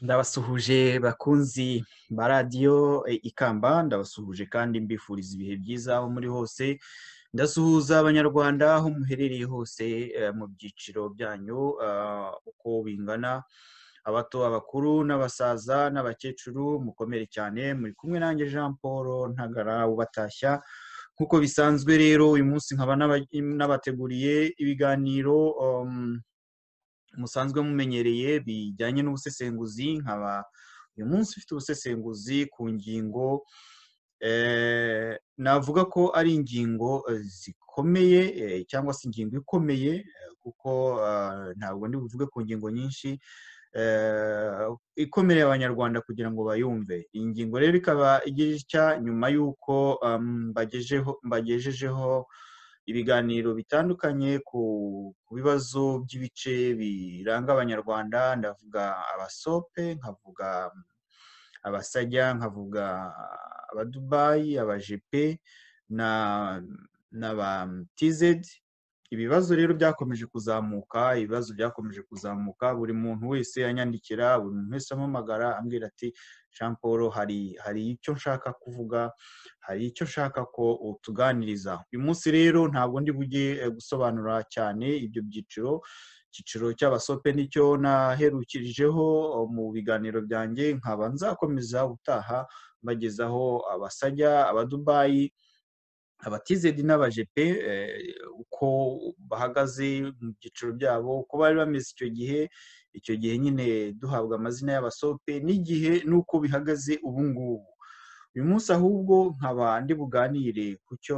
Ndabasuhuje bakunzi ba radiyo Ikamba, ndabasuhuje kandi mbifuriza ibihe byiza aho muri hose. Ndasuhuza abanyarwanda aho muherereye hose mu byiciro byanyu uko bingana, abato, abakuru, n'abasaza n'abakecuru, mukomere cyane. Muri kumwe nanjye Jean Paul Ntagara ubatashya. Nkuko bisanzwe rero uyu munsi nkaba nabateguriye ibiganiro musanzwe mumenyereye bijyanye n'ubusesenguzi. Nkaba uyu munsi ufite ubusesenguzi ku ngingo navuga ko ari ingingo zikomeye cyangwa se ingingo ikomeye, kuko ntabwo ndi buvuge ku ngingo nyinshi, ikomereye abanyarwanda kugira ngo bayumve. Iyi ngingo rero ikaba igira itya nyuma y'uko mbagejejeho ibiganiro bitandukanye ku bibazo by'ibice biranga abanyarwanda. Ndavuga abasope, nkavuga abasajya, nkavuga abadubayi, abajepe n'aba TZ. Ibibazo rero byakomeje kuzamuka, buri muntu wese anyandikira, buri muntu wese ampamagara ambwira ati Jean Paul, hari icyo nshaka kuvuga, hari icyo nshaka ko utuganiriza. Uyu munsi rero ntabwo ndi bujye gusobanura cyane ibyo byiciro. Icyiciro cy'abasope nicyo naherukirijeho mu biganiro byanjye, nkaba nzakomeza utaha mbagezaho abasajya, abadubayi, abatizedi n'abajepe, uko bahagaze mu byiciro byabo, uko bari bameze icyo gihe nyine duhabwa amazina y'abasope, n'igihe n'uko bihagaze ubu ngubu. Uyu munsi ahubwo nkaba ndi buganire ku cyo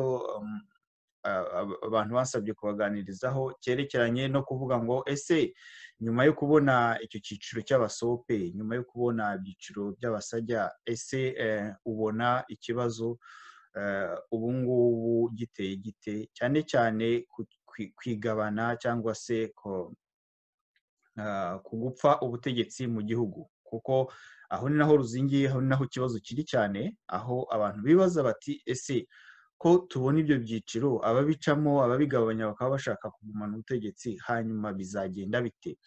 abantu basabye kubaganirizaho, cyerekeranye no kuvuga ngo ese nyuma yo kubona icyo cyiciro cy'abasope, nyuma yo kubona ibyiciro by'abasajya, ese ubona ikibazo ubu ngubu giteye gite, cyane cyane kwigabana cyangwa se ku gupfa ubutegetsi mu gihugu? Kuko aho ni naho ruzingiye, aho ni naho ikibazo kiri cyane, aho abantu bibaza bati ese ko tubona ibyo byiciro, ababicamo, ababigabanya bakaba bashaka kugumana ubutegetsi, hanyuma bizagenda bite?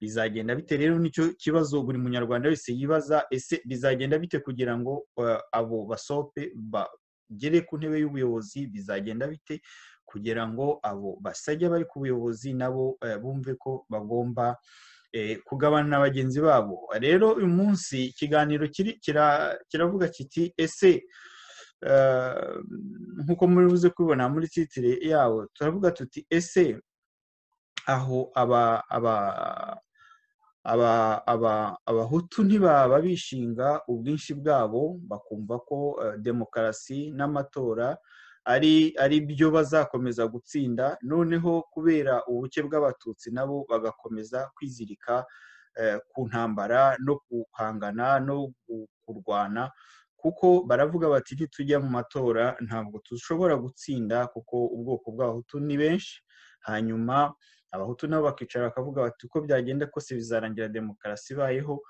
Bizagenda bite rero nicyo kibazo buri munyarwanda wese yibaza. Ese bizagenda bite kugira ngo abo basope bagere ku ntebe y'ubuyobozi? Bizagenda bite kugira ngo abo basajya bari ku buyobozi nabo bumve ko bagomba kugabana na bagenzi babo? Rero uyu munsi ikiganiro kiravuga kiti ese nkuko muri buze kubibona muri titire yawo, turavuga tuti ese aho abahutu ntibaba bishinga ubwinshi bwabo, bakumva ko demokarasi n'amatora ari byo bazakomeza gutsinda, noneho kubera ubuke bw'abatutsi nabo bagakomeza kwizirika ku ntambara no guhangana no kurwana, kuko baravuga bati nitujya mu matora ntabwo dushobora gutsinda kuko ubwoko bw'abahutu ni benshi, hanyuma abahutu nabo bakicara bakavuga bati uko byagenda kose bizarangira demokarasi ibayeho,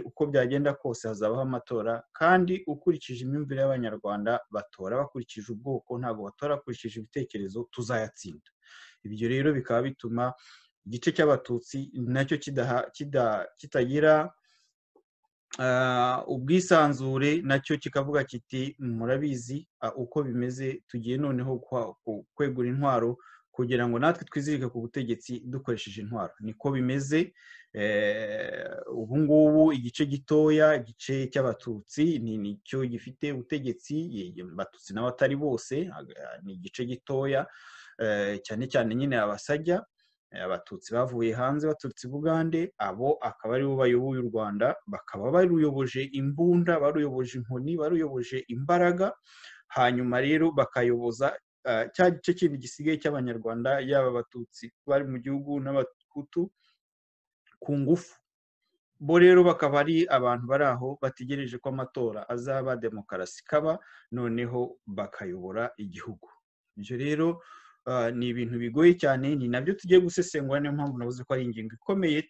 uko byagenda kose hazabaho amatora, kandi ukurikije imyumvire y'abanyarwanda batora bakurikije ubwoko, ntabwo batora bakurikije ibitekerezo, tuzayatsinda. Ibyo rero bikaba bituma igice cy'abatutsi nacyo kitagira ubwisanzure, nacyo kikavuga kiti murabizi uko bimeze, tugiye noneho kwegura intwaro kugira ngo natwe twizirike ku butegetsi dukoresheje intwaro. Niko bimeze ubu ngubu. Igice gitoya, igice cy'abatutsi nicyo gifite ubutegetsi, abatutsi n'abatari bose, ni igice gitoya, cyane cyane nyine abasajya, abatutsi bavuye hanze baturutse i Bugande, abo akaba aribo bayoboye u Rwanda, bakaba baruyoboje imbunda, baruyoboje inkoni, baruyoboje imbaraga, hanyuma rero bakayoboza cya gice kindi gisigaye cy'abanyarwanda, yaba abatutsi bari mu gihugu n'abahutu ku ngufu. Bo rero bakaba ari abantu bari aho bategereje ko amatora azaba, demokarasi ikaba, noneho bakayobora igihugu. Ibyo rero ni ibintu bigoye cyane, ni nabyo tugiye gusesengura, niyo mpamvu navuze ko ari ingingo ikomeye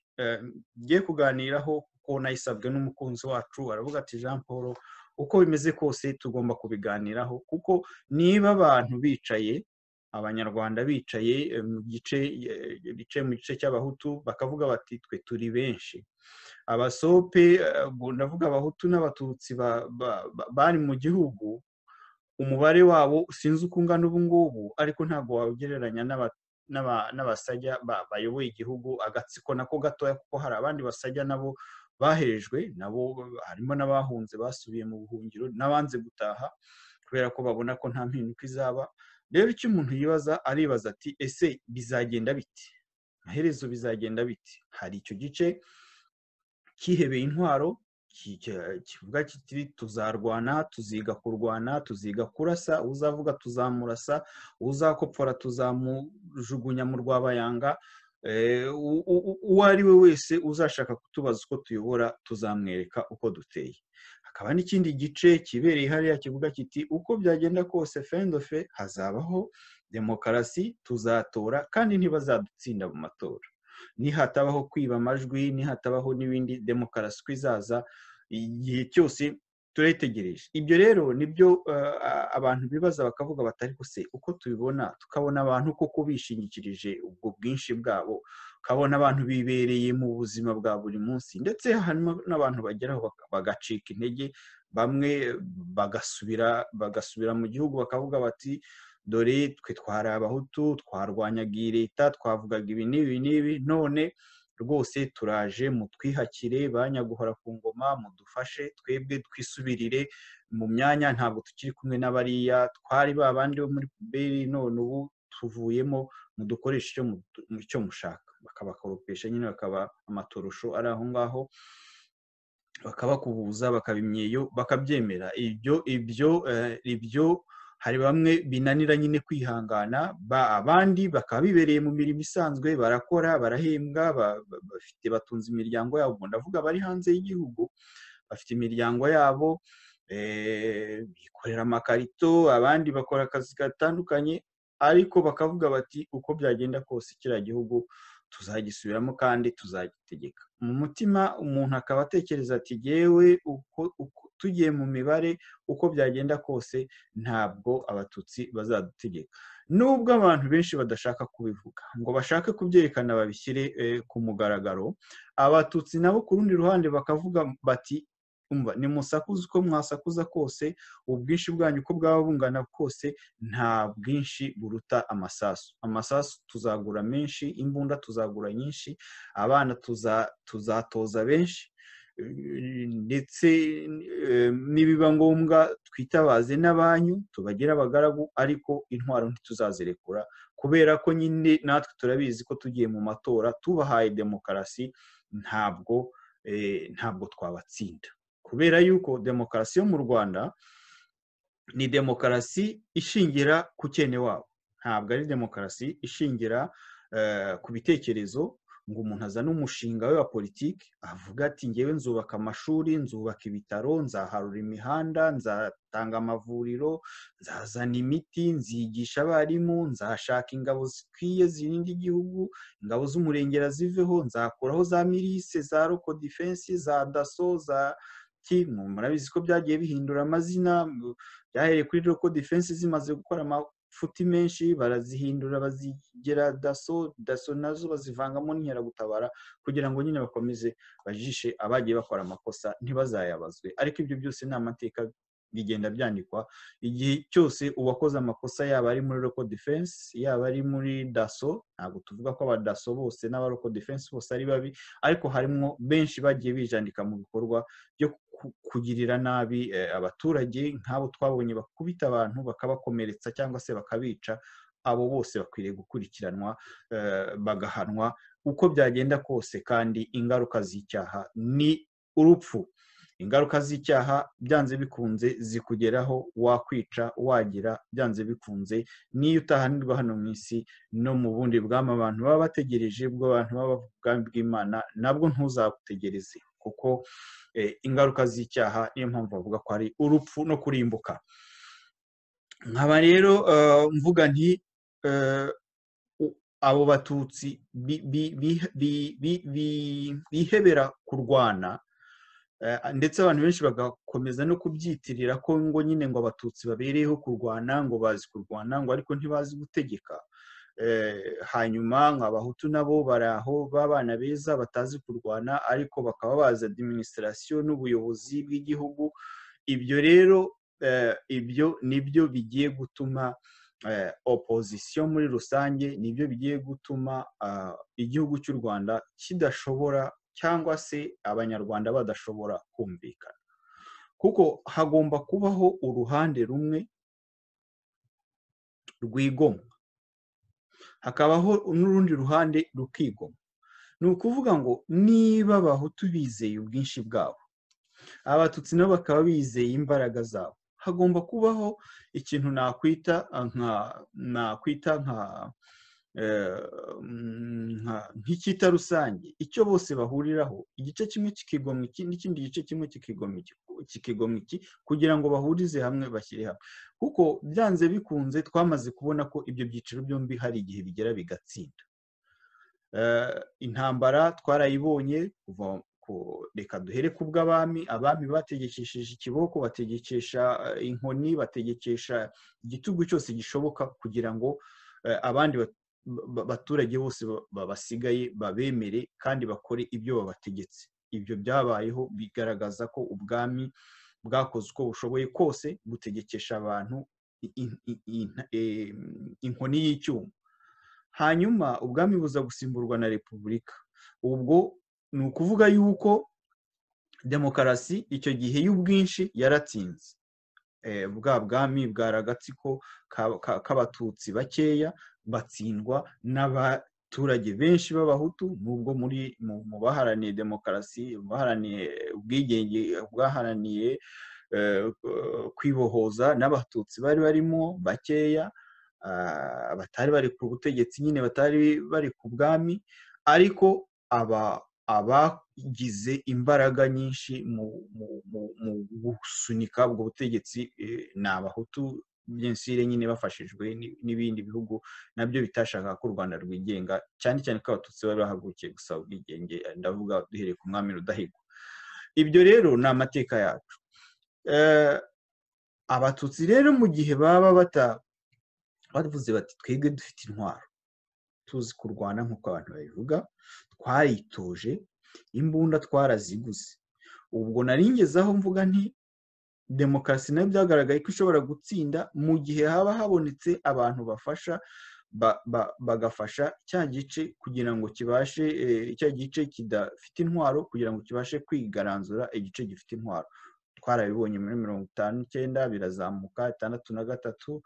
ngiye kuganiraho, kuko nayisabwe n'umukunzi wacu, aravuga ati Jean Paul, uko bimeze kose tugomba kubiganiraho, kuko niba abantu bicaye, abanyarwanda bicaye mu gice cy'abahutu bakavuga bati twe turi benshi, abasope, ndavuga abahutu n'abatutsi bari mu gihugu, umubare wabo sinzi uko ungana ubu ngubu, ariko ntabwo wawugereranya n'abasajya bayoboye igihugu, agatsiko nako gatoya, kuko hari abandi basajya nabo baherejwe, nabo harimo n'abahunze basubiye mu buhungiro, n'abanze gutaha kubera ko babona ko nta mpinduka izaba. Rero icyo umuntu yibaza, aribaza ati ese bizagenda biti, amaherezo bizagenda biti? Hari icyo gice kihebeye intwaro kivuga kiti tuzarwana, tuziga kurwana, tuziga kurasa, uzavuga tuzamurasa, uzakopfora tuzamujugunya mu rwabayanga, uwo ari we wese uzashaka kutubaza uko tuyobora tuzamwereka uko duteye. Hakaba n'ikindi gice kibereye hariya kivuga kiti uko byagenda kose fendofe hazabaho demokarasi, tuzatora kandi ntibazadutsinda mu matora, nihatabaho kwiba amajwi, nihatabaho n'ibindi, demokarasi uko izaza igihe cyose turayitegereje. Ibyo rero nibyo abantu bibaza bakavuga batari se uko tubibona, tukabona abantu koko bishingikirije ubwo bwinshi bwabo, ukabona abantu bibereye mu buzima bwa buri munsi, ndetse harimo n'abantu bageraho bagacika intege, bamwe bagasubira mu gihugu bakavuga bati dore twe twari abahutu, twarwanyaga iyi leta, twavugaga ibi n'ibi n'ibi, none rwose turaje mutwihakire, banyaguhora ku ngoma, mudufashe twebwe twisubirire mu myanya, ntabwo tukiri kumwe n'abariya twari babandi bo muri puberi, none ubu tuvuyemo, mudukoresha icyo mushaka. Bakabakoropesha nyine, bakaba amatorosho ari aho ngaho, bakabakubuza, bakaba imyeyo, bakabyemera. Ibyo hari bamwe binanira nyine kwihangana, abandi bakaba bibereye mu mirimo isanzwe, barakora, barahembwa, batunze imiryango yabo, ndavuga bari hanze y'igihugu, bafite imiryango yabo, bikorera amakarito, abandi bakora akazi gatandukanye, ariko bakavuga bati uko byagenda kose kiriya gihugu tuzagisubiramo kandi tuzagitegeka. Mu mutima umuntu akaba atekereza ati yewe tugiye mu mibare, uko byagenda kose ntabwo abatutsi bazadutegeka, nubwo abantu benshi badashaka kubivuga ngo bashake kubyerekana babishyire ku mugaragaro. Abatutsi nabo ku rundi ruhande bakavuga bati nimusakuze uko mwasakuza kose, ubwinshi bwanyu uko bwaba bungana kose, nta bwinshi buruta amasasu. Amasasu tuzagura menshi, imbunda tuzagura nyinshi, abana tuzatoza benshi, ndetse nibiba ngombwa twitabaze n'abanyu tubagire abagaragu, ariko intwaro ntituzazirekura, kubera ko nyine natwe turabizi ko tugiye mu matora tubahaye demokarasi, ntabwo twabatsinda, kubera yuko demokarasi yo mu Rwanda ni demokarasi ishingira ku cyene wabo, ntabwo ari demokarasi ishingira ku bitekerezo, ngo umuntu azane umushinga we wa politiki avuga ati ngewe nzubaka amashuri, nzubaka ibitaro, nzaharura imihanda, nzatanga amavuriro, nzazana imiti, nzigisha abarimu, nzashaka ingabo zikwiye zirinda igihugu, ingabo z'umurengera ziveho, nzakuraho za mirise, za roko defense, za daso, za murabizi ko byagiye bihindura amazina, byahereye kuri roko defense zimaze gukora amafuti menshi barazihindura bazigera daso nazo bazivangamo n'inkeragutabara kugira ngo nyine bakomeze bajishe abagiye bakora amakosa ntibazayabazwe. Ariko ibyo byose ni amateka bigenda byandikwa igihe cyose uwakoze amakosa, yaba ari muri roko defense, yaba ari muri daso. Ntabwo tuvuga ko abadaso bose n'abaroko defense bose ari babi, ariko harimo benshi bagiye bijandika mu bikorwa byo kugirira nabi abaturage, nk'abo twabonye bakubita abantu bakabakomeretsa cyangwa se bakabica. Abo bose bakwiriye gukurikiranwa bagahanwa uko byagenda kose, kandi ingaruka z'icyaha ni urupfu. Ingaruka z'icyaha byanze bikunze zikugeraho, wakwica, wagira, byanze bikunze niyo utahanirwa hano mu isi no mu bundi bwami abantu baba bategereje bw'abantu b'ubwami bw'Imana nabwo ntuzabutegereze, kuko ingaruka z'icyaha niyo mpamvu bavuga ko ari urupfu no kurimbuka. Nkaba rero mvuga nti abo batutsi bihebera kurwana, ndetse abantu benshi bagakomeza no kubyitirira ko ngo nyine ngo abatutsi babereyeho kurwana, ngo bazi kurwana, ngo ariko ntibazi gutegeka. Hanyuma nk'abahutu nabo bari aho b'abana beza batazi kurwana, ariko bakaba bazi administration n'ubuyobozi bw'igihugu. Ibyo rero ibyo nibyo bigiye gutuma opposition muri rusange, nibyo bigiye gutuma igihugu cy'u Rwanda kidashobora cyangwa se abanyarwanda badashobora kumvikana, kuko hagomba kubaho uruhande rumwe rwigomwa, hakabaho n'urundi ruhande rukigomwa. Ni ukuvuga ngo niba abahutu bizeye ubwinshi bwabo, abatutsi nabo bakaba bizeye imbaraga zabo, hagomba kubaho ikintu nakwita nk'icyita rusange, icyo bose bahuriraho, igice kimwe kikigomwa iki n'ikindi gice kimwe kikigomwa iki, kugira ngo bahurize hamwe bashyire hamwe. Kuko byanze bikunze twamaze kubona ko ibyo byiciro byombi hari igihe bigera bigatsinda. Intambara twarayibonye kuva reka duhere ku bw'abami. Abami bategekesheje ikiboko, bategekesha inkoni, bategekesha igitugu cyose gishoboka kugira ngo abandi baturage bose basigaye babemere kandi bakore ibyo babategetse. Ibyo byabayeho bigaragaza ko ubwami bwakoze uko bushoboye kose butegekesha abantu inkoni y'icyuma. Hanyuma ubwami buza gusimburwa na repubulika. Ubwo ni ukuvuga yuko demokarasi icyo gihe y'ubwinshi yaratsinze. Bwa bwami bwari agatsiko k'abatutsi bakeya batsindwa n'abaturage benshi b'abahutu, nubwo mu baharaniye demokarasi, baharaniye ubwigenge, bwaharaniye kwibohoza, n'abatutsi bari barimo bakeya, batari bari ku butegetsi, nyine batari bari ku bwami, ariko abagize imbaraga nyinshi mu gusunika ubwo butegetsi ni abahutu, byensire nyine bafashijwe n'ibindi bihugu nabyo bitashakaga ko u Rwanda rwigenga, cyane cyane ko abatutsi bari bahagurukiye gusaba ubwigenge, ndavuga duhereye ku mwami Rudahigwa. Ibyo rero ni amateka yacu. Abatutsi rero mu gihe baba bavuze bati twebwe dufite intwaro, tuzi kurwana nk'uko abantu babivuga, twaritoje, imbunda twaraziguze. Ubwo naringeze aho mvuga nti demokarasi nayo byagaragaye ko ishobora gutsinda mu gihe haba habonetse abantu bafasha bagafasha cya gice kugira ngo kibashe, cya gice kidafite intwaro kugira ngo kibashe kwigaranzura igice gifite intwaro. Twarabibonye muri 59 birazamuka 63.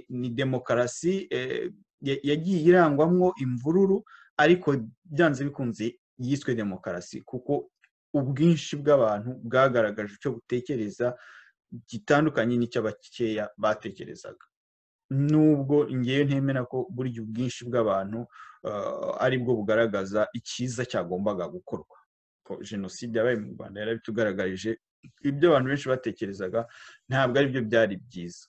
Ni demokarasi yagiye irangwamwo imvururu, ariko byanze bikunze yiswe demokarasi kuko ubwinshi bw'abantu bwagaragaje icyo butekereza gitandukanye n'icyo abakeya batekerezaga. nubwo ngewe ntemera ko burya ubwinshi bw'abantu aribwo bugaragaza icyiza cyagombaga gukorwa. Jenoside yabaye mu Rwanda yarabitugaragarije, ibyo abantu benshi batekerezaga ntabwo aribyo byari byiza,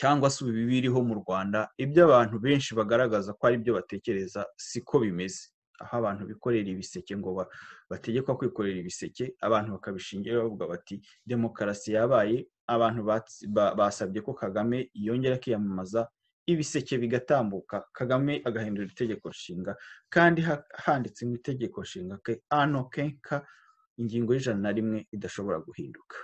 cyangwa se ubu biriho mu Rwanda ibyo abantu benshi bagaragaza ko aribyo batekereza siko bimeze, aho abantu bikorera ibiseke ngo bategekwa kwikorera ibiseke, abantu bakabishingira bavuga bati demokarasi yabaye, abantu basabye ko Kagame yongera akiyamamaza, ibiseke bigatambuka, Kagame agahindura itegeko nshinga, kandi handitse mu itegeko nshinga ke ano kenka ingingo y'101 idashobora guhinduka.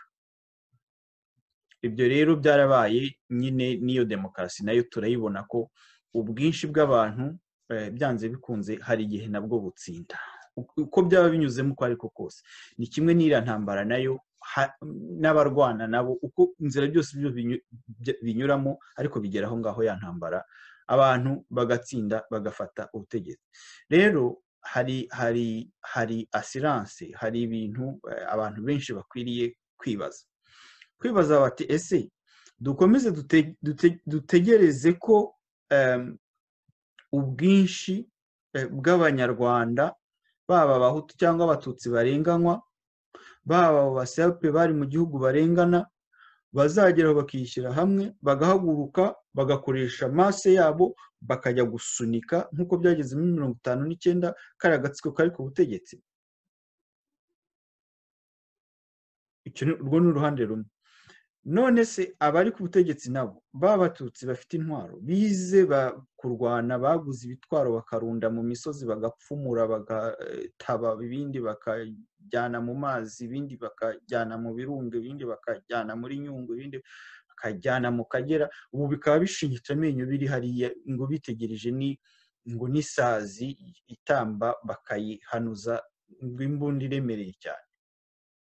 Ibyo rero byarabaye nyine, niyo demokarasi nayo turayibona ko ubwinshi bw'abantu byanze bikunze hari igihe nabwo butsinda, uko byaba binyuzemo uko ariko kose. Ni kimwe n'iriya ntambara nayo n'abarwana nabo uko inzira byose binyuramo, ariko bigera aho ngaho ya ntambara abantu bagatsinda bagafata ubutegetsi. Rero hari assurance, hari ibintu abantu benshi bakwiriye kwibaza bati ese dukomeze dutegereze ko ubwinshi bw'abanyarwanda, baba abahutu cyangwa abatutsi barenganywa, baba abasepe bari mu gihugu barengana, bazageraho bakishyira hamwe bagahaguruka bagakoresha masse yabo bakajya gusunika nk'uko byageze muri 59 kariya gatsiko kari ku butegetsi? Urwo ni uruhande rumwe. None se abari ku butegetsi nabo b'abatutsi bafite intwaro, bize kurwana, baguze ibitwaro bakarunda mu misozi, bagapfumura, bagataba, ibindi bakajyana mu mazi, ibindi bakajyana mu birunga, ibindi bakajyana muri Nyungwe, ibindi bakajyana mu Kagera, ubu bikaba bishingitse amenyo biri hariya ngo bitegereje ngo n'isazi itamba bakayihanuza ngo imbunda iremereye cyane,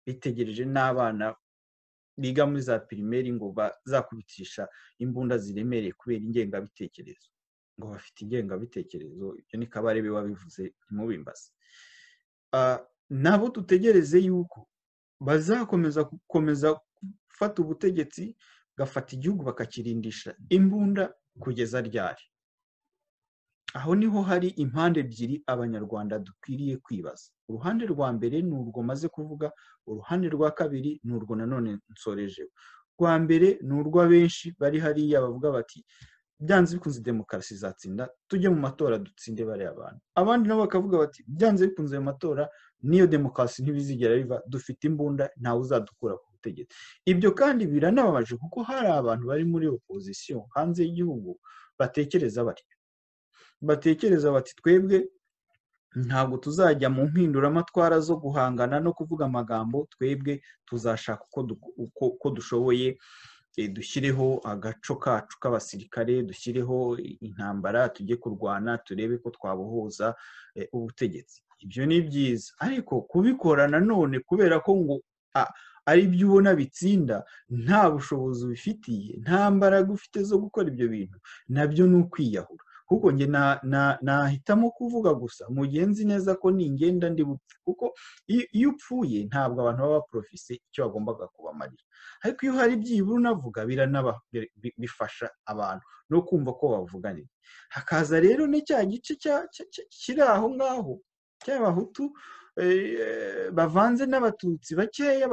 bitegereje n'abana biga muri za primaire ngo bazakubitisha imbunda ziremereye kubera ingengabitekerezo, ngo bafite ingengabitekerezo. Ibyo ni Kabarebe wabivuze, ntimubimbaze. Nabo dutegereze yuko bazakomeza gufata ubutegetsi, gafata igihugu bakakirindisha imbunda kugeza ryari? Aho niho hari impande ebyiri abanyarwanda dukwiriye kwibaza. Uruhande rwa mbere ni urwo maze kuvuga, uruhande rwa kabiri ni urwo nanone nsorejeho. Rwa mbere ni urw'abenshi bari hariya bavuga bati byanze bikunze demokarasi izatsinda, tujye mu matora dutsinde bariya abantu. Abandi nabo bakavuga bati byanze bikunze mu matora niyo demokarasi ntibizigera biva, dufite imbunda, ntawe uzadukura ku butegetsi. Ibyo kandi biranababaje kuko hari abantu bari muri opposition hanze y'igihugu batekereza bati twebwe ntabwo tuzajya mu mpinduramatwara zo guhangana no kuvuga amagambo, twebwe tuzashaka uko dushoboye dushyireho agaco kacu k'abasirikare, dushyireho intambara, tujye kurwana, turebe ko twabohoza ubutegetsi. Ibyo ni byiza, ariko kubikora nanone kubera ko ngo ari byo ubona bitsinda, nta bushobozi ubifitiye, nta mbaraga ufite zo gukora ibyo bintu, nabyo ni ukwiyahura. Kuko njye nahitamo kuvuga gusa mu gihe nzi neza ko ningenda ndi bupfe, kuko iyo upfuye ntabwo abantu baba baprofise icyo bagombaga kubamarira. Ariko iyo hari byibura unavuga, bifasha abantu no kumva ko bavuganira. Hakaza rero ni cya gice kiri aho ngaho cy'abahutu bavanze n'abatutsi bakeya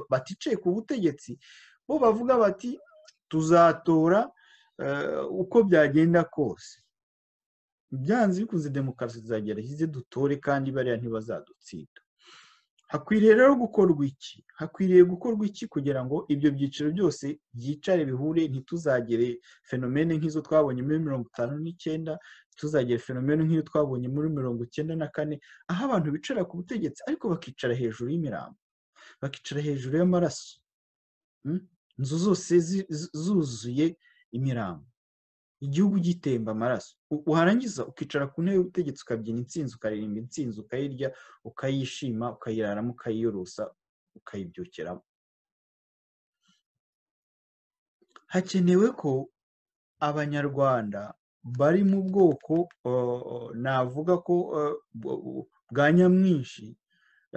baticaye ku butegetsi, bo bavuga bati tuzatora uko byagenda kose, byanze bikunze demokarasi izagera hize dutore, kandi bariya ntibazadutsinda. Hakwiriye rero gukorwa iki? Hakwiriye gukorwa iki kugira ngo ibyo byiciro byose byicare bihure, ntituzagere fenomene nk'izo twabonye muri 59, ntituzagere fenomene nk'iyo twabonye muri 94, aho abantu bicara ku butegetsi ariko bakicara hejuru y'imirambo, bakicara hejuru y'amaraso, inzu zose zuzuye imirambo, igihugu gitemba amaraso, warangiza ukicara ku ntebe y'ubutegetsi ukabyina intsinzi, ukaririmba intsinzi, ukayirya, ukayishima, ukayiraramo, ukayiyorosa, ukayibyukeramo. Hakenewe ko abanyarwanda bari mu bwoko navuga ko bwa nyamwinshi,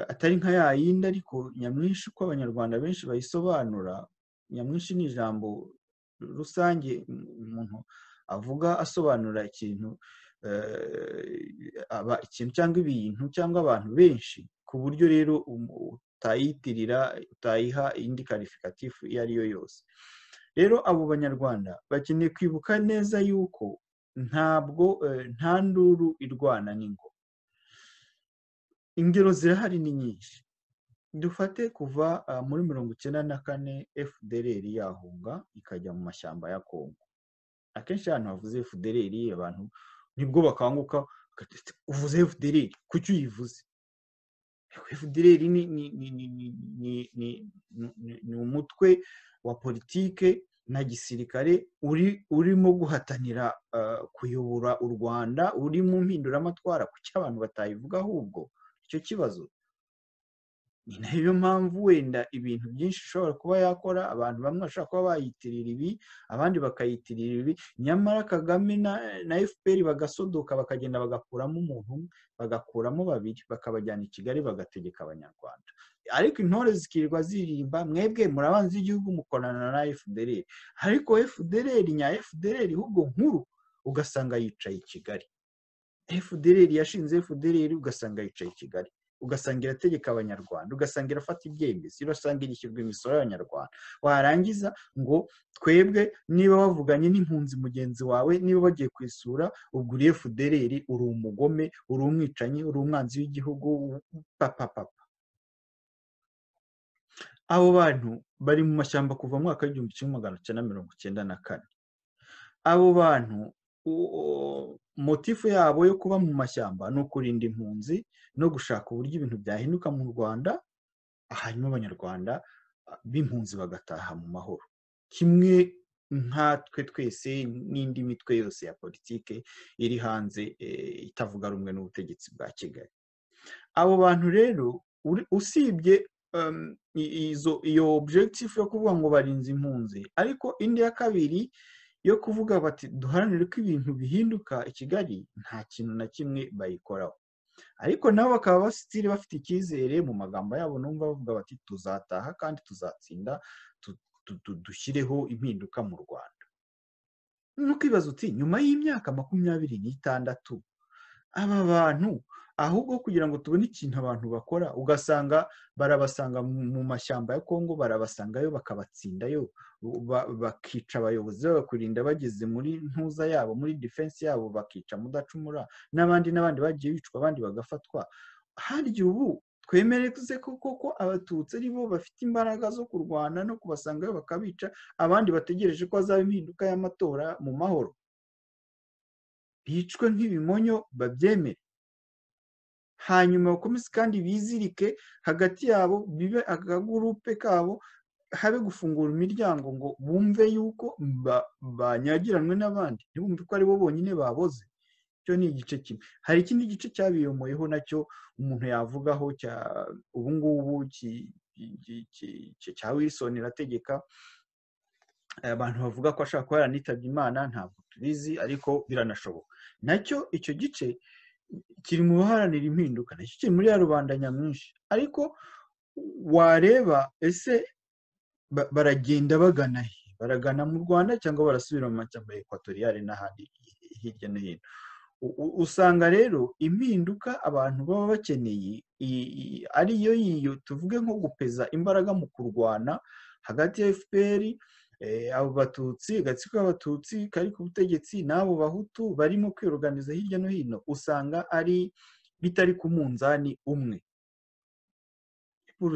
atari nka ya yindi, ariko nyamwinshi uko abanyarwanda benshi bayisobanura. Nyamwinshi ni ijambo rusange umuntu avuga asobanura ikintu ikintu cyangwa ibintu cyangwa abantu benshi ku buryo rero utayitirira utayiha indi karifikatifu iyo ari yo yose. Rero abo banyarwanda bakeneye kwibuka neza yuko ntabwo nta nduru irwana n'ingoma. Ingero zirahari ni nyinshi. Dufate kuva muri 1994 FDLR yahunga ikajya mu mashyamba ya Kongo. Akenshi ahantu havuze FDLR abantu nibwo bakanguka uvuze FDLR kuki uyivuze? FDLR ni umutwe wa politike na gisirikare urimo guhatanira kuyobora u Rwanda, uri mu mpinduramatwara. Kuki abantu batayivuga ahubwo icyo kibazo? Ni nayo mpamvu wenda ibintu byinshi ushobora kuba yakora, abantu bamwe bashobora kuba bayitirira ibi, abandi bakayitirira ibi, nyamara Kagame na FPR bagasodoka bakagenda bagakuramo umuntu, bagakuramo babiri, bakabajyana i Kigali bagategeka abanyarwanda. Ariko intore zikirirwa ziririmba mwebwe murabanza igihugu mukorana na FDLR, ariko FDLR nya FDLR ahubwo nkuru ugasanga yicaye i Kigali. FDLR yashinze FDLR ugasanga yicaye i Kigali, ugasanga irategeka abanyarwanda, ugasanga irafata ibyemezo, ugasanga irishyurwa imisoro y'abanyarwanda. Warangiza ngo twebwe niba wavuganye n'impunzi mugenzi wawe, niba bagiye kwisura ubwo uri FDLR, uri umugome, uri umwicanyi, uri umwanzi w'igihugu, papa. Abo bantu bari mu mashyamba kuva mu mwaka w'1994. Abo bantu motifu yabo yo kuba mu mashyamba ni ukurinda impunzi no gushaka uburyo ibintu byahinduka mu Rwanda, hanyuma abanyarwanda b'impunzi bagataha mu mahoro, kimwe nkatwe twese n'indi mitwe yose ya politike iri hanze itavuga rumwe n'ubutegetsi bwa Kigali. Abo bantu rero usibye iyo objective yo kuvuga ngo barinze impunzi, ariko indi ya kabiri yo kuvuga bati duharanire ko ibintu bihinduka i Kigali, nta kintu na kimwe bayikoraho. Ariko nabo bakaba basitiri bafite icyizere mu magambo yabo, numva bavuga bati tuzataha kandi tuzatsinda, dushyireho impinduka mu Rwanda. Nukibaza uti nyuma y'imyaka 26 aba bantu ahubwo kugira ngo tubone ikintu abantu bakora, ugasanga barabasanga mu mashyamba ya Kongo, barabasangayo bakabatsindayo, bakica abayobozi bakurinda bageze muri ntuza yabo, muri defense yabo, bakica mudacumura, n'abandi bagiye bicwa, abandi bagafatwa. Harya ubu twemereze koko abatutsi ari bo bafite imbaraga zo kurwana no kubasangayo bakabica, abandi bategereje ko hazaba impinduka y'amatora mu mahoro, bicwe nk'ibimonyo babyemere, hanyuma bakomeze kandi bizirike hagati yabo, bibe akagurupe kabo, habe gufungura imiryango ngo bumve yuko banyagiranwe n'abandi, ntibumve ko ari bo bonyine baboze. Cyo ni igice kimwe. Hari ikindi gice cyabiyomoyeho nacyo umuntu yavugaho ubu ngubu cya Wilson Irategeka, abantu bavuga ko ashaka kuba yaranitabye Imana, ntabwo tubizi ariko biranashoboka. Nacyo icyo gice kiri mu baharanira impinduka, nacyo kiri muri ya rubanda nyamwinshi, ariko wareba ese baragenda bagana he? Baragana mu Rwanda cyangwa barasubira mu mashyamba ekwatoriyale n'ahandi hirya no hino? Usanga rero impinduka abantu baba bakeneye ariyo yiyo, tuvuge nko gupeza imbaraga mu kurwana hagati ya FPR, abo batutsi, agatsiko k'abatutsi kari ku butegetsi, n'abo bahutu barimo kwiorganiza hirya no hino, usanga ari bitari ku munzani umwe. Mu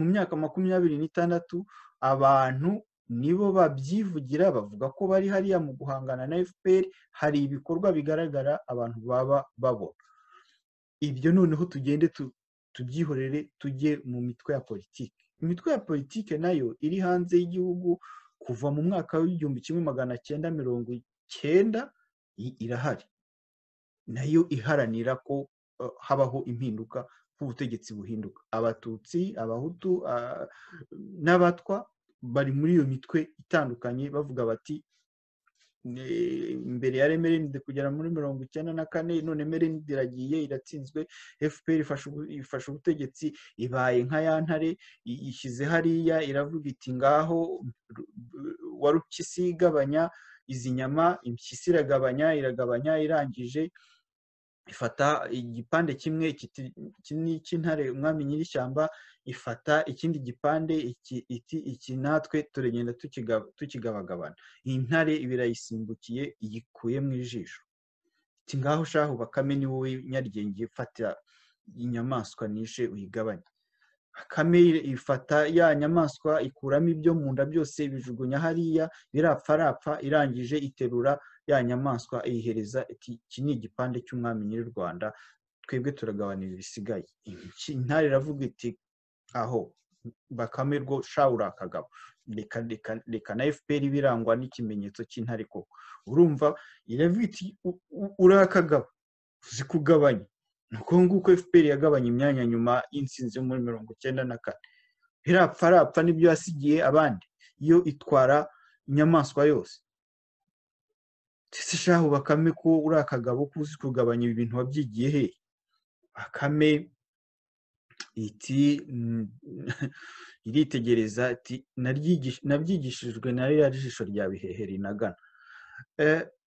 myaka 26 abantu nibo babyivugira, bavuga ko bari hariya mu guhangana na FPR, hari ibikorwa bigaragara abantu baba babona. Ibyo noneho tugende tubyihorere, tujye mu mitwe ya politike. Imitwe ya politike nayo iri hanze y'igihugu kuva mu mwaka w'1990 irahari, nayo iharanira ko habaho impinduka, ubutegetsi buhinduka. Abatutsi, abahutu n'abatwa bari muri iyo mitwe itandukanye, bavuga bati imbere ya Emerenide kugera muri 1994 none Emerenide iragiye iratsinzwe FPR ifashe ubutegetsi ibaye nka ya ntare ishyize hariya iravuga iti ngaho warupyisi igabanya izi nyama impyisi iragabanya irangije ifata igipande kimwe cy'intare umwami nyir'ishyamba ifata ikindi gipande iki natwe turagenda tukigabagabana iyi ntare ibirayisimbukiye iyikuye mu ijisho iti ngaho shahu Bakame ni wowe Nyarugenge fata inyamaswa nishe uyigabanye Bakame ifata ya nyamaswa ikuramo ibyo mu nda byose bijugunya hariya birapfa irangije iterura ya nyamaswa iyihereza iki ni igipande cy'umwami nyiri Rwanda twebwe turagabanira ibisigaye intare iravuga iti aho Bakame rwo shawura akagabo reka na FPR birangwa n'ikimenyetso cy'intare koko urumva iravuga iti urakagabo uzi kugabanya nuko nguko FPR yagabanya imyanya nyuma y'insinzi muri 1994 birapfa nibyo yasigiye abandi iyo itwara inyamaswa yose shahu Bakame ko urakagabo kuzi kugabanya ibintu wabyigiye he Bakame iti iritegereza ati nabyigishijwe na rya jisho rya bihehe rinagana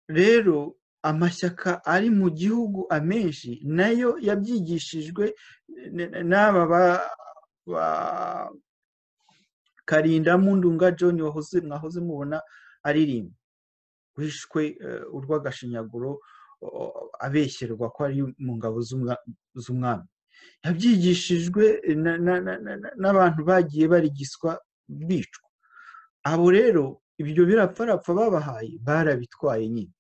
rero amashyaka ari mu gihugu amenshi nayo yabyigishijwe n'aba Karinda Mundunga John mwahoze mubona aririmba wishwe urw'agashinyaguro abeshyerwa ko ari mu ngabo z'umwami yabyigishijwe n'abantu bagiye barigiswa bicwa abo rero ibyo birapfa babahaye barabitwaye nyine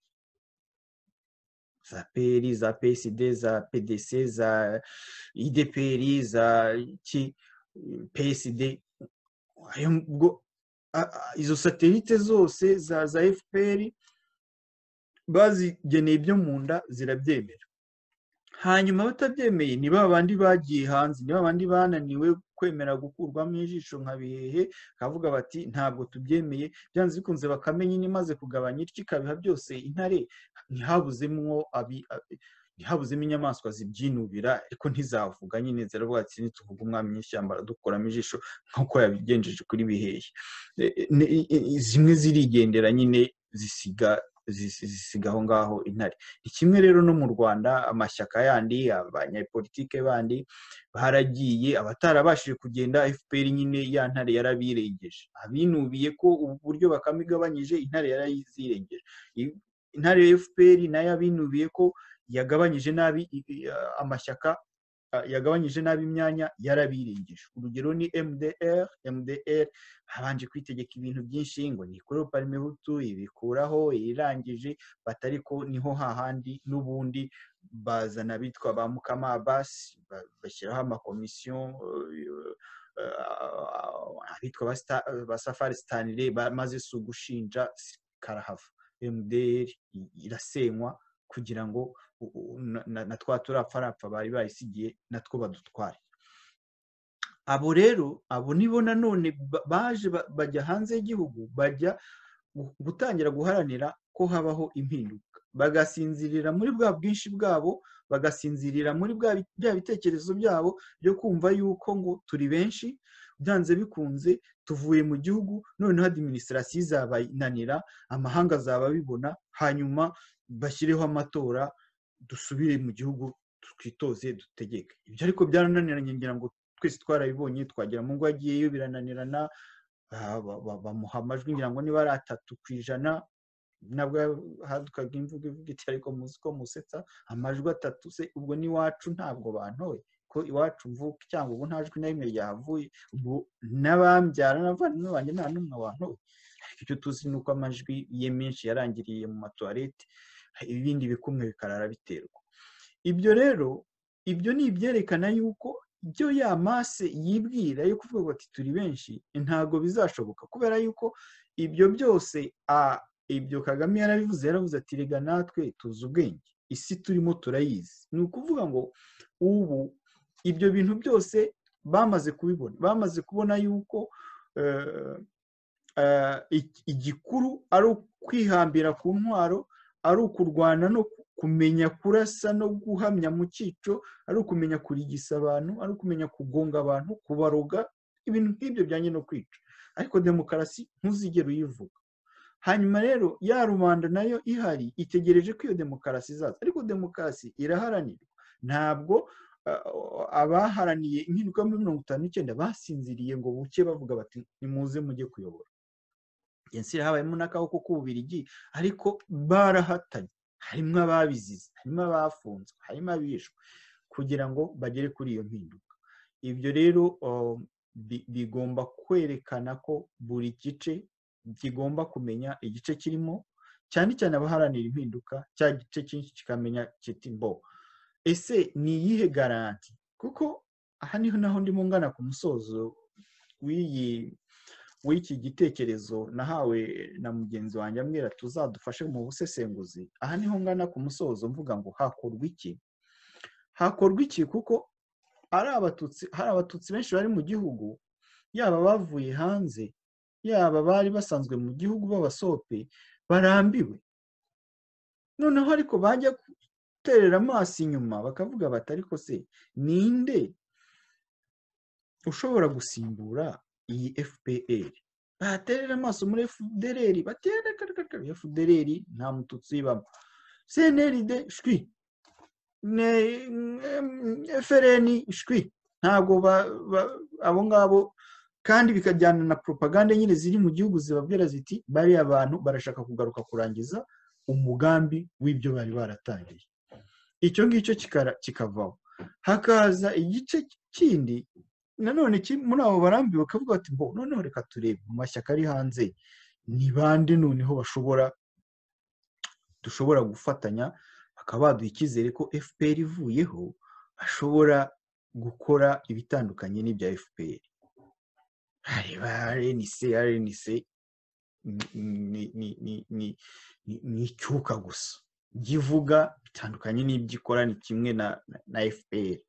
za PL za PSD za PDC za IDPR za PSD izo satelite zose za FPR bazigeneye ibyo mu nda zirabyemera hanyuma batabyemeye ni babandi bagiye hanze ni babandi bananiwe kwemera gukurwamo ijisho nka bihehe kavuga bati ntabwo tubyemeye byanze bikunze Bakame nyine imaze kugabanya ityo ikabiha byose intare ntihabuzemo inyamaswa zibyinubira ariko ntizavuga nyine ziravuga ati nituvuga umwami nyir'ishyamba aradukuramo ijisho nk'uko yabigenjeje kuri bihehe zimwe zirigendera nyine zisiga aho ngaho intare ni kimwe rero no mu Rwanda amashyaka yandi abanyapolitike bandi baragiye abatarabashije kugenda FPR nyine ya ntare yarabirengeje abinubiye ko uburyo Bakame igabanyije intare yarayizirengeje intare ya FPR nayo abinubiye ko yagabanyije nabi amashyaka yagabanyije nabi imyanya yarabirengeje urugero ni MDR habanje kwitegeka ibintu byinshi ngo nikore parmehutu ibikuraho irangije batariko niho hahandi n'ubundi bazana bitwa ba Mukama Abbas bashyiraho amakomisiyo abitwa ba Safari Stanley bamaze sugushinja karahava MDR irasenywa kugira ngo na twa turapfa bari bayisigiye natwo badutware abo rero nibo nanone baje bajya hanze y'igihugu bajya gutangira guharanira ko habaho impinduka bagasinzirira muri bwa bwinshi bwabo bagasinzirira muri bya bitekerezo byabo byo kumva yuko ngo turi benshi byanze bikunze tuvuye mu gihugu noneho administration izabananira amahanga azaba bibona hanyuma bashyireho amatora dusubire mu gihugu twitoze dutegeke ibyo ariko byarananiranye ngira ngo twese twarabibonye twagera mu ngo agiyeyo birananirana bamuha amajwi ngira ngo niba ari 3% nabwo hadukaga imvugo ivuga iti ariko muzi ko musetsa amajwi 3 se ubwo ni wacu ntabwo bantoye ko iwacu mvuka cyangwa ubu ntajwi na rimwe ryavuye ubwo n'abambyara n'abavandimwe banjye nta n'umwe wantoye icyo tuzi nuko amajwi ye menshi yarangiriye mu matoilette ibindi bikumwe bikarara biterwa ibyo rero ibyo ni ibyerekana yuko ibyo ya masse yibwira yo kuvuga ati turi benshi ntago bizashoboka kubera yuko ibyo byose ibyo Kagame yaravuze ati rega natwe tuzi ubwenge isi turimo turayizi ni ukuvuga ngo ubu ibyo bintu byose bamaze kubibona bamaze kubona yuko igikuru ari ukwihambira ku ntwaro, ari ukurwana no kumenya kurasa no guhamya mu cyico, ari ukumenya kurigisa abantu, ari ukumenya kugonga abantu, kubaroga, ibintu nk'ibyo bijyanye no kwica. Ariko demokarasi ntuzigere uyivuga. Hanyuma rero ya rubanda nayo ihari itegereje ko iyo demokarasi izaza, ariko demokarasi iraharanirwa. Ntabwo abaharaniye impinduka muri 59 basinziriye ngo buke bavuga bati nimuze mujye kuyobora. Yensi habayemo n'akaboko k'Ububirigi, ariko barahatanye, harimo ababizize, harimo abafunzwe, harimo abishwe kugira ngo bagere kuri iyo mpinduka. Ibyo rero bigomba kwerekana ko buri gice kigomba kumenya igice kirimo, cyane cyane abaharanira impinduka, cya gice cyinshi kikamenya kiti mbo ese ni iyihe garanti, kuko aha niho naho ndimo ngana ku musozo w'iki gitekerezo nahawe na mugenzi wanjye ambwira tuzadufashe mu busesenguzi. Aha niho ngana ku musozo mvuga ngo hakorwa iki kuko hari abatutsi benshi bari mu gihugu, yaba bavuye hanze, yaba bari basanzwe mu gihugu b'abasope, barambiwe. Noneho ariko bajya guterera amaso inyuma bakavuga bati ariko se ninde ushobora gusimbura iyi FPR? Baterera amaso muri FDLR, baterera FDLR nta mututsi ibamo, CNLD shwi, FRN shwi, ntabwo abo ngabo, kandi bikajyana na propaganda nyine ziri mu gihugu zibabwira ziti bari abantu barashaka kugaruka kurangiza umugambi w'ibyo bari baratangiye. Icyo ngicyo kikavaho, hakaza igice kindi nanone muri abo barambiwe bakavuga bati mbo noneho reka turebe mu mashyaka ari hanze ni bande noneho dushobora gufatanya, bakaba baduha icyizere ko FPR ivuyeho bashobora gukora ibitandukanye n'ibya FPR. Hareba RNC ni icyuka gusa, givuga bitandukanye n'ibyo ikora, ni kimwe na FPR,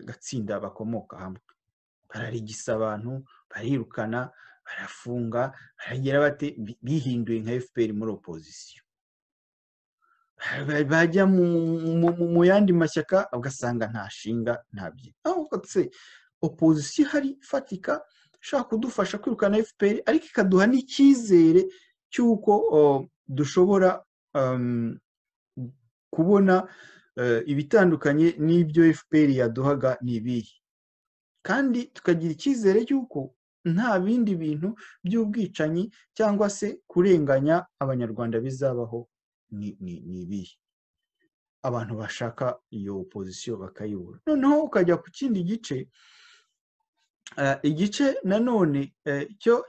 gatsinda bakomoka hamwe, bararigisa abantu, barirukana, barafunga, baragera bate bihinduye nka FPR muri opposition. Bajya mu yandi mashyaka ugasanga nta shinga ntabyo, ahubwo se opposition hari fatika ishaka kudufasha kwirukana FPR, ariko ikaduha n'icyizere cy'uko dushobora kubona ibitandukanye n'ibyo FPR yaduhaga n'ibihe, kandi tukagira icyizere cy'uko nta bindi bintu by'ubwicanyi cyangwa se kurenganya abanyarwanda bizabaho n'ibihe. Abantu bashaka iyo opposition bakayibura. Noneho ukajya ku kindi gice, igice nanone cyo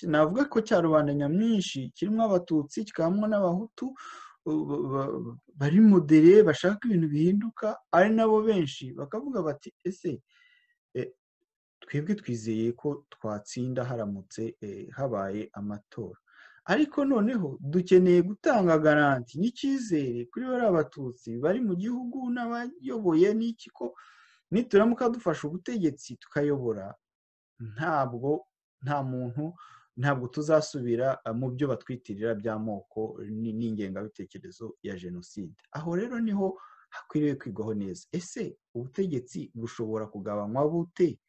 navuga ko cya rubanda nyamwinshi, kirimo abatutsi kikabamo n'abahutu bari modere, bashaka ibintu bihinduka, ari nabo benshi bakavuga bati ese twebwe twizeye ko twatsinda haramutse habaye amatora, ariko noneho dukeneye gutanga garanti n'icyizere kuri bari abatutsi bari mu gihugu n'abayoboye n'iki ko nituramuka dufashe ubutegetsi tukayobora, ntabwo tuzasubira mu byo batwitirira by'amoko n'ingengabitekerezo ya jenoside. Aho rero niho hakwiriye kwigwaho neza. Ese ubutegetsi bushobora kugabanywa bute?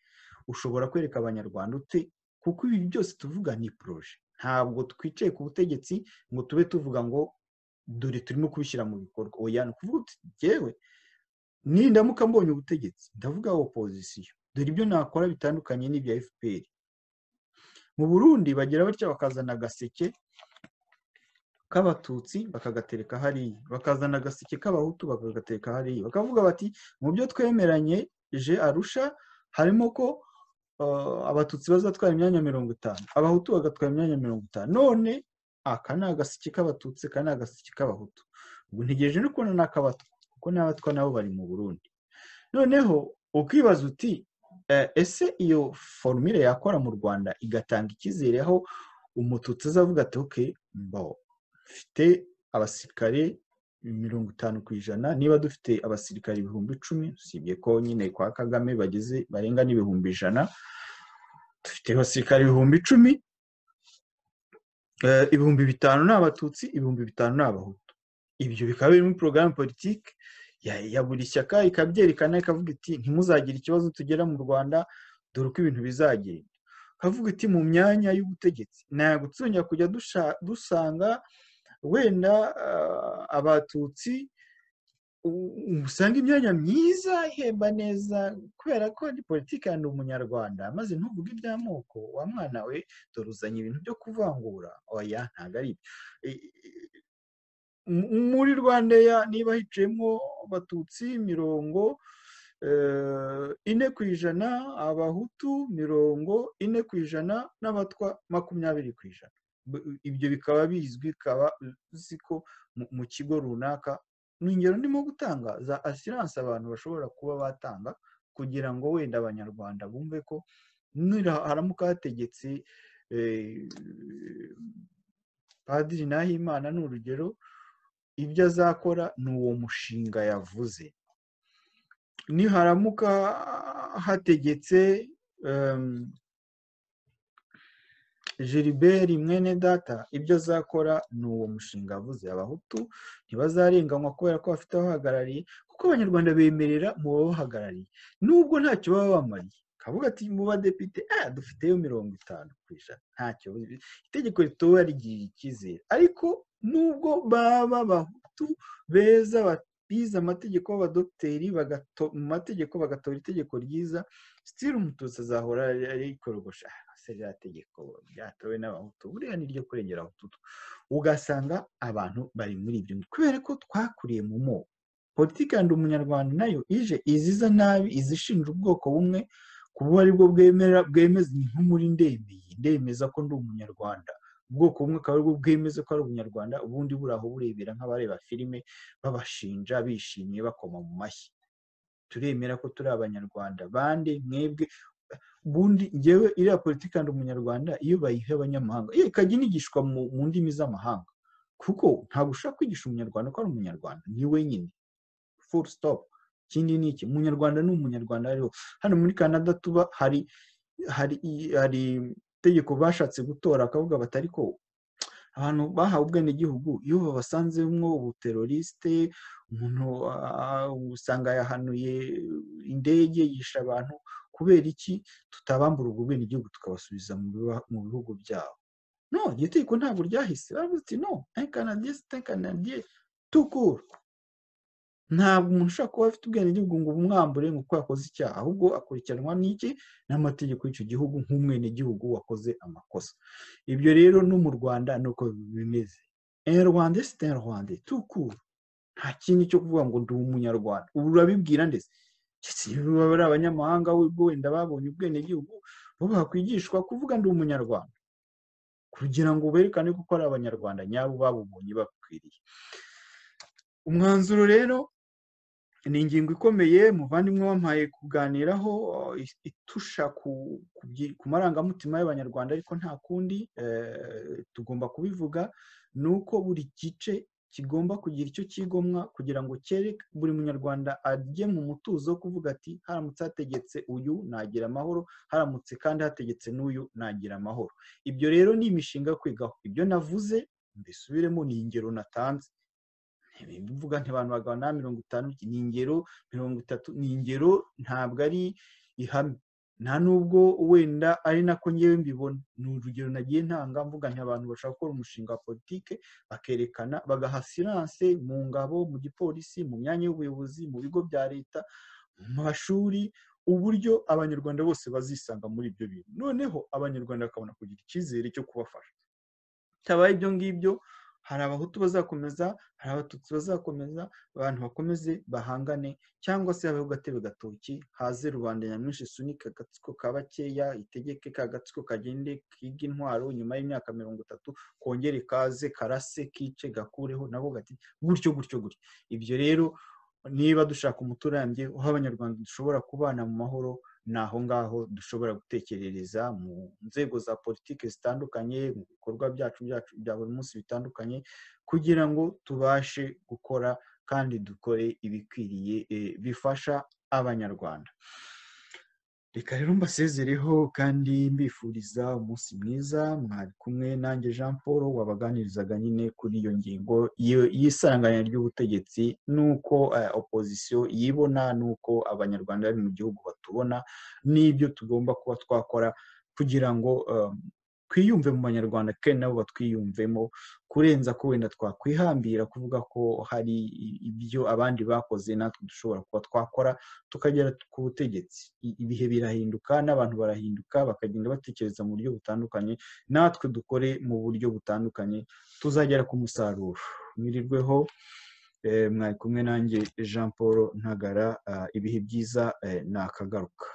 Ushobora kwereka abanyarwanda ute? Kuko ibi byose tuvuga ni proje, ntabwo twicaye ku butegetsi ngo tube tuvuga ngo dore turimo kubishyira mu bikorwa. Oya, ni ukuvuga uti jyewe nindamuka mbonye ubutegetsi ndavuga opposition, dore ibyo nakora bitandukanye n'ibya FPR. Mu Burundi bagira batya bakazana agaseke k'abatutsi bakagatereka hariya, bakazana agaseke k'abahutu bakagatereka hariya, bakavuga bati mu byo twemeranye Arusha harimo ko abatutsi bazatwara imyanya 50, abahutu bagatwara imyanya 50. None aka ni agaseke k'abatutsi, aka ni agaseke k'abahutu. Ubwo ntegereje no kubona n'akabatwa, kuko n'abatwa nabo bari mu Burundi. Noneho ukibaza uti ese iyo formule yakora mu Rwanda igatanga icyizere aho umututsi azavuga ati okay, mfite abasirikare 50%, niba dufite abasirikare 10,000, usibye ko nyine kwa Kagame barenga n'ibihumbi 100, dufite abasirikare 10,000, 5,000 ni abatutsi, 5,000 ni abahutu. Ibyo bikaba biri muri porogaramu politiki ya buri shyaka, ikabyerekana ikavuga iti ntimuzagire ikibazo tugera mu Rwanda, dore uko ibintu bizagenda. Kavuga iti mu myanya y'ubutegetsi ntabwo tuzongera kujya dusanga wenda abatutsi usanga imyanya myiza ihemba neza kubera ko ni politiki ya ndi umunyarwanda, maze ntuvuge iby'amoko, wa mwana we dore uzanye ibintu byo kuvangura. Oya, ntabwo ari muri Rwanda niba hicayemo abatutsi 40%, abahutu 40%, n'abatwa 20%. Ibyo bikaba bizwi, bikaba uzi ko mu kigo runaka. Ni ingero ndimo gutanga za assurance abantu bashobora kuba batanga kugira ngo wenda abanyarwanda bumve ko haramuka hategetse Padiri Nahimana ni urugero, ibyo azakora ni uwo mushinga yavuze. Niharamuka hategetse Gilbert mwene data, ibyo azakora ni uwo mushinga avuze. Abahutu ntibazarenganywa kubera ko bafite abahagarariye, kuko abanyarwanda bemerera mu babahagarariye nubwo ntacyo baba bamariye. Kavuga ati mu badepite dufiteyo 50%, ntacyo. Itegeko ritoya rigira icyizere, ariko nubwo baba abahutu beza bize amategeko, b'abadogiteri mu mategeko bagatora itegeko ryiza, still umututsi azahora arikorogosha, rya tegeko ryatowe n'abahutu buriya niryo kurengera abahutu. Ugasanga abantu bari muri ibyo kubera ko twakuriye mu moko. Politiki ya ndi umunyarwanda nayo ije iziza nabi, izishinja ubwoko bumwe kuba ari bwo bwemeza, nko muri ndemeza ko ndi umunyarwanda, ubwoko bumwe akaba aribwo bwemeza ko ari ubunyarwanda, ubundi buraho burebera nk'abareba filime babashinja bishimye bakoma mu mashyi. Turemera ko turi abanyarwanda bande mwebwe. Ubundi ngewe iriya politiki ndi umunyarwanda iyo bayiha abanyamahanga ikajya inigishwa mu ndimi z'amahanga, kuko ntabwo ushobora kwigisha umunyarwanda ko ari umunyarwanda, ni wenyine, full stop. Ikindi ni iki, umunyarwanda ni umunyarwanda. Rero hano muri Canada tuba hari itegeko bashatse gutora, akavuga bati ariko abantu bahawe ubwenegihugu iyo babasanzemo ubuteroriste, umuntu usanga yahanuye indege yisha abantu, kubera iki tutabambura ubwo bwenegihugu tukabasubiza mu bihugu byabo? No, iryo tegeko ntabwo ryahise. Baravuze ati no, un Canadien c'est un Canadien tout court. Ntabwo umuntu ushobora kuba afite ubwenegihugu ngo umwambure ngo uko yakoze icyaha, ahubwo akurikiranwa n'iki, n'amategeko y'icyo gihugu nk'umwenegihugu wakoze amakosa. Ibyo rero no mu Rwanda nuko bimeze. Un Rwandais c'est un Rwandais tout court. Nta kindi cyo kuvuga ngo ndi umunyarwanda. Ubu urabibwira ndetse baba ari abanyamahanga wenda babonye ubwenegihugu bo bakwigishwa kuvuga ndi umunyarwanda kugira ngo berekane ko ari abanyarwanda nyabo babubonye bakwiriye. Umwanzuro rero ni ingingo ikomeye muvandimwe wampaye kuganiraho, itusha ku marangamutima y'abanyarwanda, ariko nta kundi tugomba kubivuga. ni uko buri gice kigomba kugira icyo kigomwa kugira ngo cyereke buri munyarwanda ajye mu mutuzo wo kuvuga ati haramutse hategetse uyu nagira amahoro, haramutse kandi hategetse n'uyu nagira amahoro. Ibyo rero ni imishinga yo kwigaho. Ibyo navuze mbisubiremo, ni ingero natanze. Mvuga nti abantu bagana 50, ni ingero 30, ni ingero, ntabwo ari ihame, nta nubwo wenda ari nako ngewe mbibona. Ni urugero nagiye ntanga mvuga nti abantu bashaka gukora umushinga wa politike bakerekana, bagaha silence mu ngabo, mu gipolisi, mu myanya y'ubuyobozi, mu bigo bya leta, mu mashuri, uburyo abanyarwanda bose bazisanga muri ibyo bintu, noneho abanyarwanda bakabona kugira icyizere cyo kubafasha. Tabaye ibyo ngibyo, hari abahutu bazakomeza, hari abatutsi bazakomeza, abantu bakomeze bahangane, cyangwa se habeho gatebe gatoki, haze rubanda nyamwinshi isunika agatsiko ka bakeya, itegeke ka gatsiko kagende kiga intwaro, nyuma y'imyaka 30 kongere kaze karase kice gakureho, nabo gati gutyo gutyo gutyo. Ibyo rero niba dushaka umuturambye aho abanyarwanda dushobora kubana mu mahoro, naho ngaho dushobora gutekerereza mu nzego za politike zitandukanye, mu bikorwa byacu bya buri munsi bitandukanye, kugira ngo tubashe gukora kandi dukore ibikwiriye bifasha abanyarwanda. reka rero mbasezereho kandi mbifuriza umunsi mwiza. Mwari kumwe nanjye Jean Paul wabaganirizaga nyine kuri iyo ngingo y'isaranganya ry'ubutegetsi, n'uko opozisiyo yibona, n'uko abanyarwanda bari mu gihugu batubona, n'ibyo tugomba kuba twakora kugira ngo twiyumve mu banyarwanda kandi nabo batwiyumvemo, kurenza ko wenda twakwihambira kuvuga ko hari ibyo abandi bakoze natwe dushobora kuba twakora tukagera ku butegetsi. Ibihe birahinduka n'abantu barahinduka bakagenda batekereza mu buryo butandukanye, natwe dukore mu buryo butandukanye tuzagera ku musaruro. Mwirirweho, mwari kumwe nanjye Jean Paul Ntagara, ibihe byiza nakagaruka.